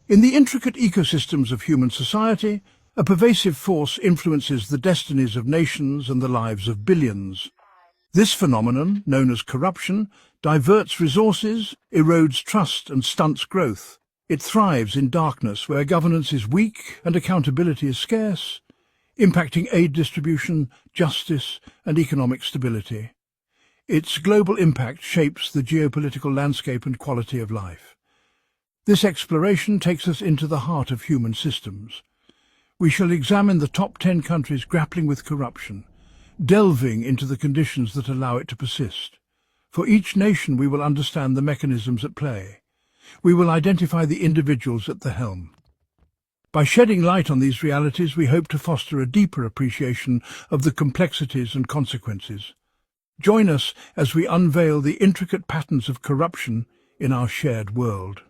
In the intricate ecosystems of human society, a pervasive force influences the destinies of nations and the lives of billions. This phenomenon, known as corruption, diverts resources, erodes trust and stunts growth. It thrives in darkness where governance is weak and accountability is scarce, impacting aid distribution, justice and economic stability. Its global impact shapes the geopolitical landscape and quality of life. This exploration takes us into the heart of human systems. We shall examine the top 10 countries grappling with corruption, delving into the conditions that allow it to persist. For each nation we will understand the mechanisms at play. We will identify the individuals at the helm. By shedding light on these realities, we hope to foster a deeper appreciation of the complexities and consequences. Join us as we unveil the intricate patterns of corruption in our shared world.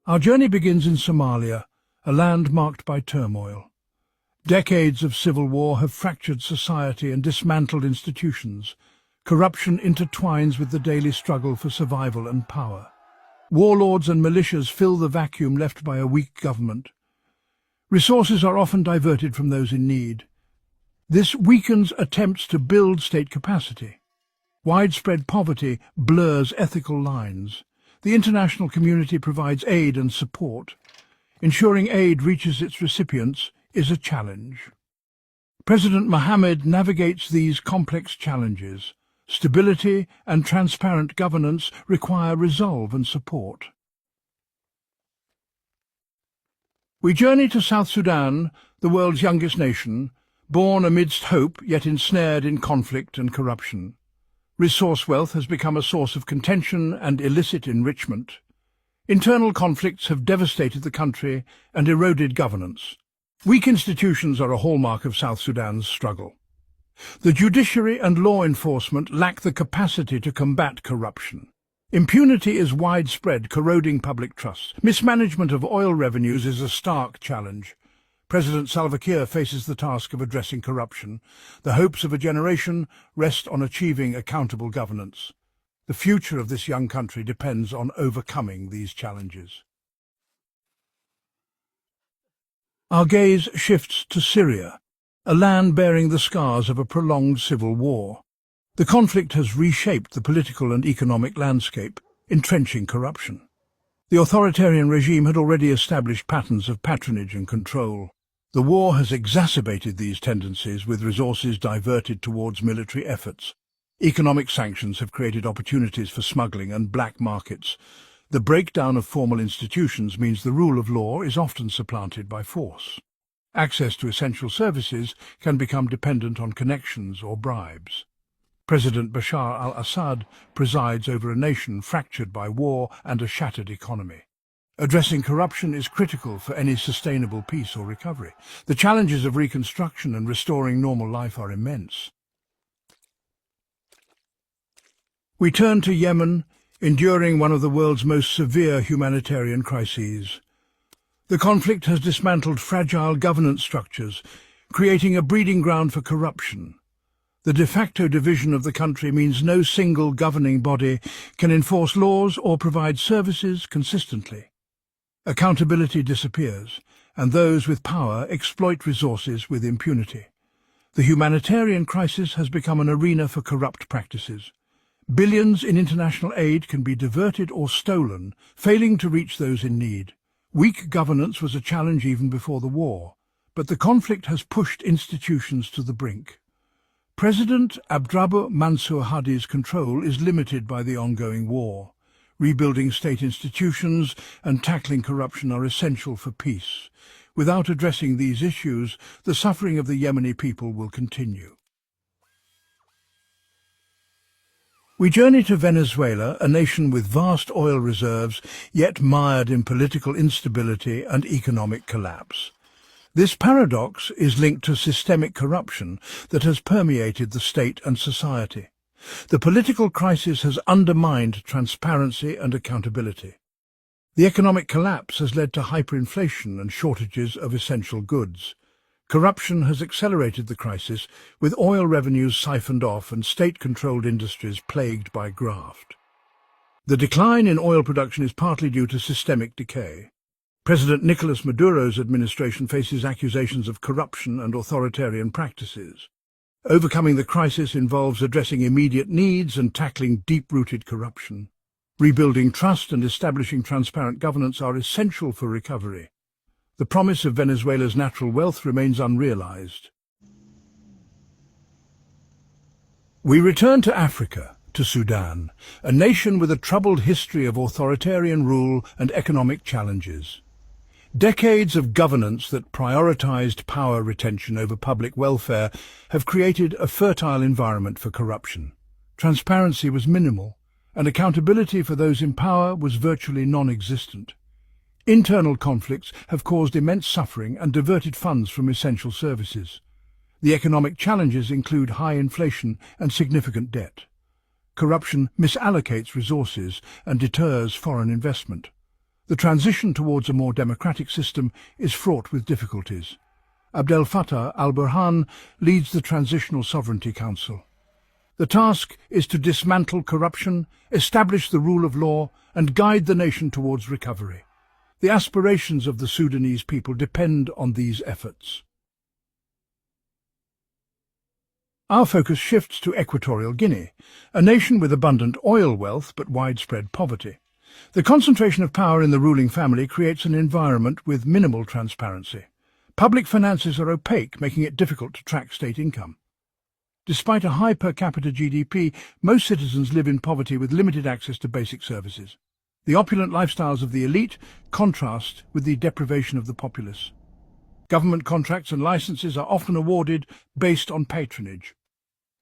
Our journey begins in Somalia, a land marked by turmoil. Decades of civil war have fractured society and dismantled institutions. Corruption intertwines with the daily struggle for survival and power. Warlords and militias fill the vacuum left by a weak government. Resources are often diverted from those in need. This weakens attempts to build state capacity. Widespread poverty blurs ethical lines. The international community provides aid and support. Ensuring aid reaches its recipients is a challenge. President Mohammed navigates these complex challenges. Stability and transparent governance require resolve and support. We journey to South Sudan, the world's youngest nation, born amidst hope yet ensnared in conflict and corruption. Resource wealth has become a source of contention and illicit enrichment. Internal conflicts have devastated the country and eroded governance. Weak institutions are a hallmark of South Sudan's struggle. The judiciary and law enforcement lack the capacity to combat corruption. Impunity is widespread, corroding public trust. Mismanagement of oil revenues is a stark challenge. President Salva Kiir faces the task of addressing corruption. The hopes of a generation rest on achieving accountable governance. The future of this young country depends on overcoming these challenges. Our gaze shifts to Syria, a land bearing the scars of a prolonged civil war. The conflict has reshaped the political and economic landscape, entrenching corruption. The authoritarian regime had already established patterns of patronage and control. The war has exacerbated these tendencies, with resources diverted towards military efforts. Economic sanctions have created opportunities for smuggling and black markets. The breakdown of formal institutions means the rule of law is often supplanted by force. Access to essential services can become dependent on connections or bribes. President Bashar al-Assad presides over a nation fractured by war and a shattered economy. Addressing corruption is critical for any sustainable peace or recovery. The challenges of reconstruction and restoring normal life are immense. We turn to Yemen, enduring one of the world's most severe humanitarian crises. The conflict has dismantled fragile governance structures, creating a breeding ground for corruption. The de facto division of the country means no single governing body can enforce laws or provide services consistently. Accountability disappears, and those with power exploit resources with impunity. The humanitarian crisis has become an arena for corrupt practices. Billions in international aid can be diverted or stolen, failing to reach those in need. Weak governance was a challenge even before the war, but the conflict has pushed institutions to the brink. President Abdrabbuh Mansur Hadi's control is limited by the ongoing war. Rebuilding state institutions and tackling corruption are essential for peace. Without addressing these issues, the suffering of the Yemeni people will continue. We journey to Venezuela, a nation with vast oil reserves, yet mired in political instability and economic collapse. This paradox is linked to systemic corruption that has permeated the state and society. The political crisis has undermined transparency and accountability. The economic collapse has led to hyperinflation and shortages of essential goods. Corruption has accelerated the crisis, with oil revenues siphoned off and state-controlled industries plagued by graft. The decline in oil production is partly due to systemic decay. President Nicolas Maduro's administration faces accusations of corruption and authoritarian practices. Overcoming the crisis involves addressing immediate needs and tackling deep-rooted corruption. Rebuilding trust and establishing transparent governance are essential for recovery. The promise of Venezuela's natural wealth remains unrealized. We return to Africa, to Sudan, a nation with a troubled history of authoritarian rule and economic challenges. Decades of governance that prioritized power retention over public welfare have created a fertile environment for corruption. Transparency was minimal, and accountability for those in power was virtually non-existent. Internal conflicts have caused immense suffering and diverted funds from essential services. The economic challenges include high inflation and significant debt. Corruption misallocates resources and deters foreign investment. The transition towards a more democratic system is fraught with difficulties. Abdel Fattah al-Burhan leads the Transitional Sovereignty Council. The task is to dismantle corruption, establish the rule of law, and guide the nation towards recovery. The aspirations of the Sudanese people depend on these efforts. Our focus shifts to Equatorial Guinea, a nation with abundant oil wealth but widespread poverty. The concentration of power in the ruling family creates an environment with minimal transparency. Public finances are opaque, making it difficult to track state income. Despite a high per capita GDP, most citizens live in poverty with limited access to basic services. The opulent lifestyles of the elite contrast with the deprivation of the populace. Government contracts and licenses are often awarded based on patronage.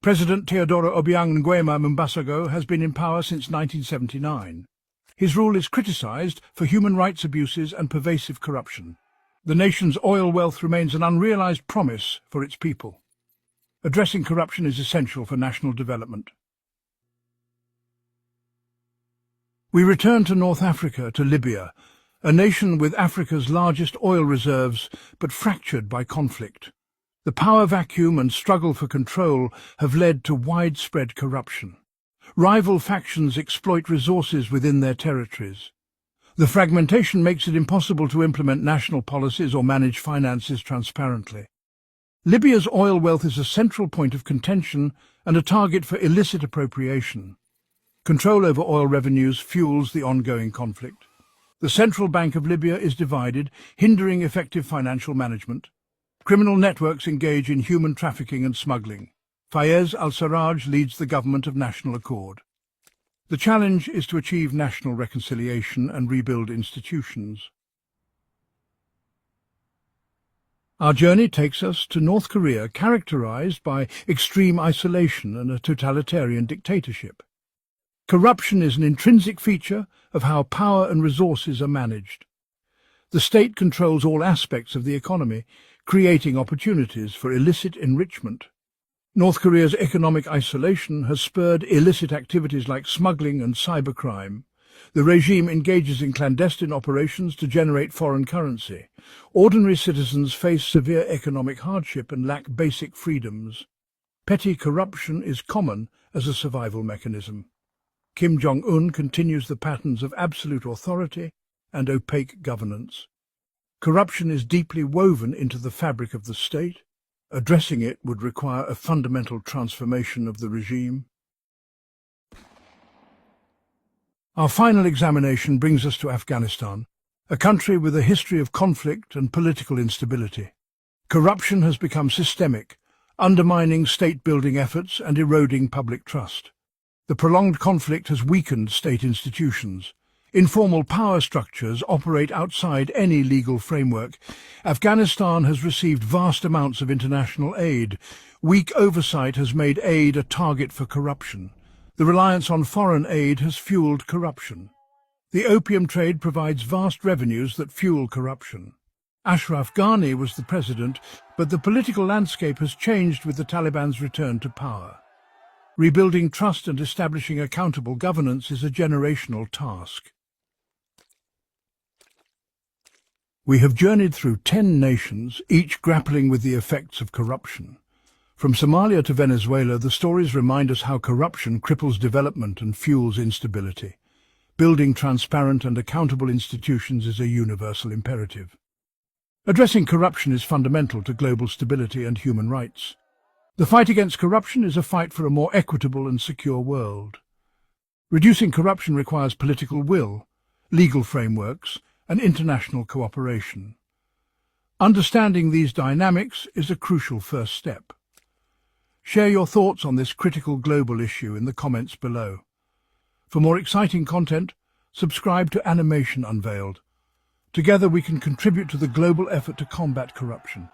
President Teodoro Obiang Nguema Mbasogo has been in power since 1979. His rule is criticized for human rights abuses and pervasive corruption. The nation's oil wealth remains an unrealized promise for its people. Addressing corruption is essential for national development. We return to North Africa, to Libya, a nation with Africa's largest oil reserves but fractured by conflict. The power vacuum and struggle for control have led to widespread corruption. Rival factions exploit resources within their territories. The fragmentation makes it impossible to implement national policies or manage finances transparently. Libya's oil wealth is a central point of contention and a target for illicit appropriation. Control over oil revenues fuels the ongoing conflict. The central bank of Libya is divided, hindering effective financial management. Criminal networks engage in human trafficking and smuggling. Fayez al-Sarraj leads the government of national accord. The challenge is to achieve national reconciliation and rebuild institutions. Our journey takes us to North Korea, characterized by extreme isolation and a totalitarian dictatorship. Corruption is an intrinsic feature of how power and resources are managed. The state controls all aspects of the economy, creating opportunities for illicit enrichment. North Korea's economic isolation has spurred illicit activities like smuggling and cybercrime. The regime engages in clandestine operations to generate foreign currency. Ordinary citizens face severe economic hardship and lack basic freedoms. Petty corruption is common as a survival mechanism. Kim Jong-un continues the patterns of absolute authority and opaque governance. Corruption is deeply woven into the fabric of the state. Addressing it would require a fundamental transformation of the regime. Our final examination brings us to Afghanistan, a country with a history of conflict and political instability. Corruption has become systemic, undermining state-building efforts and eroding public trust. The prolonged conflict has weakened state institutions. Informal power structures operate outside any legal framework. Afghanistan has received vast amounts of international aid. Weak oversight has made aid a target for corruption. The reliance on foreign aid has fueled corruption. The opium trade provides vast revenues that fuel corruption. Ashraf Ghani was the president, but the political landscape has changed with the Taliban's return to power. Rebuilding trust and establishing accountable governance is a generational task. We have journeyed through 10 nations, each grappling with the effects of corruption. From Somalia to Venezuela, the stories remind us how corruption cripples development and fuels instability. Building transparent and accountable institutions is a universal imperative. Addressing corruption is fundamental to global stability and human rights. The fight against corruption is a fight for a more equitable and secure world. Reducing corruption requires political will, legal frameworks, and international cooperation. Understanding these dynamics is a crucial first step. Share your thoughts on this critical global issue in the comments below. For more exciting content, subscribe to Animation Unveiled. Together we can contribute to the global effort to combat corruption.